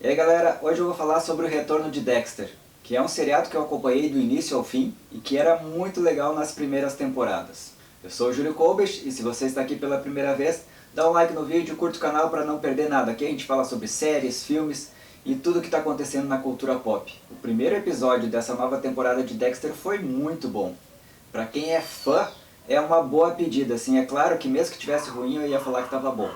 E aí galera, hoje eu vou falar sobre o retorno de Dexter, que é um seriado que eu acompanhei do início ao fim e que era muito legal nas primeiras temporadas. Eu sou o Júlio Kolbach e se você está aqui pela primeira vez, dá um like no vídeo, curta o canal para não perder nada. Aqui a gente fala sobre séries, filmes e tudo o que está acontecendo na cultura pop. O primeiro episódio dessa nova temporada de Dexter foi muito bom. Para quem é fã, é uma boa pedida, assim, é claro que mesmo que tivesse ruim eu ia falar que estava bom.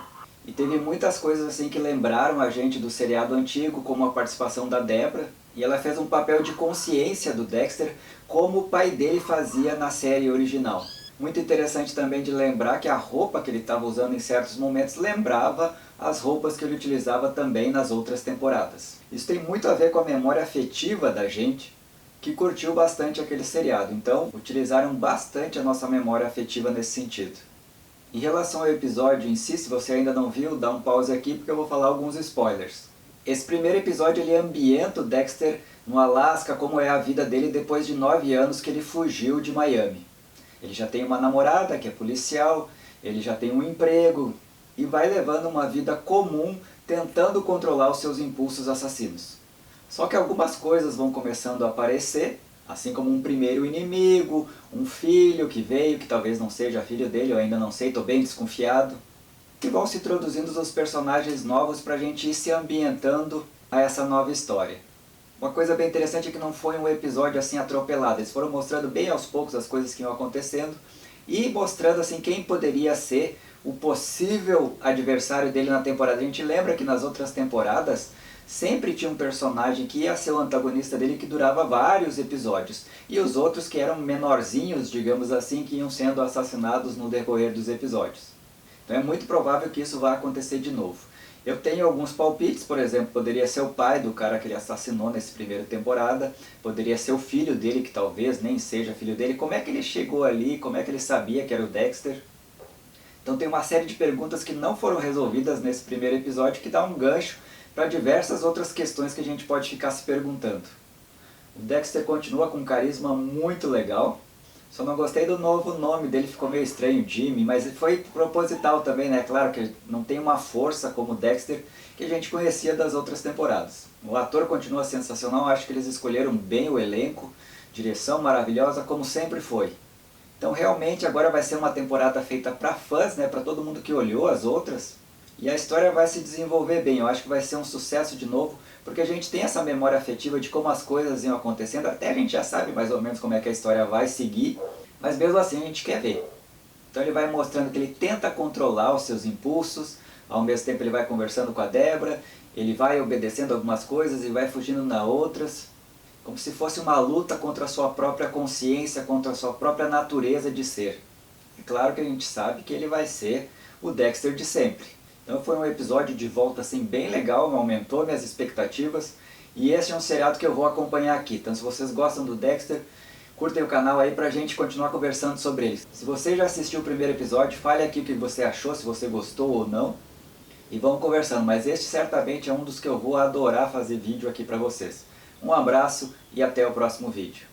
E teve muitas coisas assim que lembraram a gente do seriado antigo, como a participação da Debra, e ela fez um papel de consciência do Dexter, como o pai dele fazia na série original. Muito interessante também de lembrar que a roupa que ele estava usando em certos momentos lembrava as roupas que ele utilizava também nas outras temporadas. Isso tem muito a ver com a memória afetiva da gente, que curtiu bastante aquele seriado, então utilizaram bastante a nossa memória afetiva nesse sentido. Em relação ao episódio em si, se você ainda não viu, dá um pause aqui porque eu vou falar alguns spoilers. Esse primeiro episódio ele ambienta o Dexter no Alasca, como é a vida dele depois de 9 anos que ele fugiu de Miami. Ele já tem uma namorada que é policial, ele já tem um emprego e vai levando uma vida comum tentando controlar os seus impulsos assassinos. Só que algumas coisas vão começando a aparecer, assim como um primeiro inimigo, um filho que veio, que talvez não seja filho dele, eu ainda não sei, estou bem desconfiado. E vão se introduzindo os personagens novos para a gente ir se ambientando a essa nova história. Uma coisa bem interessante é que não foi um episódio assim atropelado, eles foram mostrando bem aos poucos as coisas que iam acontecendo e mostrando assim quem poderia ser o possível adversário dele na temporada. A gente lembra que nas outras temporadas sempre tinha um personagem que ia ser o antagonista dele que durava vários episódios. E os outros que eram menorzinhos, digamos assim, que iam sendo assassinados no decorrer dos episódios. Então é muito provável que isso vá acontecer de novo. Eu tenho alguns palpites, por exemplo, poderia ser o pai do cara que ele assassinou nessa primeira temporada, poderia ser o filho dele, que talvez nem seja filho dele. Como é que ele chegou ali, como é que ele sabia que era o Dexter? Então tem uma série de perguntas que não foram resolvidas nesse primeiro episódio que dá um gancho para diversas outras questões que a gente pode ficar se perguntando. O Dexter continua com um carisma muito legal, só não gostei do novo nome dele, ficou meio estranho, Jimmy, mas foi proposital também, né? Claro que não tem uma força como o Dexter que a gente conhecia das outras temporadas. O ator continua sensacional, acho que eles escolheram bem o elenco, direção maravilhosa, como sempre foi. Então realmente agora vai ser uma temporada feita para fãs, né? Para todo mundo que olhou as outras. E a história vai se desenvolver bem, eu acho que vai ser um sucesso de novo, porque a gente tem essa memória afetiva de como as coisas iam acontecendo, até a gente já sabe mais ou menos como é que a história vai seguir, mas mesmo assim a gente quer ver. Então ele vai mostrando que ele tenta controlar os seus impulsos, ao mesmo tempo ele vai conversando com a Debra, ele vai obedecendo algumas coisas e vai fugindo nas outras, como se fosse uma luta contra a sua própria consciência, contra a sua própria natureza de ser. E claro que a gente sabe que ele vai ser o Dexter de sempre. Então foi um episódio de volta assim bem legal, aumentou minhas expectativas. E esse é um seriado que eu vou acompanhar aqui. Então se vocês gostam do Dexter, curtem o canal aí pra gente continuar conversando sobre ele. Se você já assistiu o primeiro episódio, fale aqui o que você achou, se você gostou ou não. E vamos conversando, mas este certamente é um dos que eu vou adorar fazer vídeo aqui pra vocês. Um abraço e até o próximo vídeo.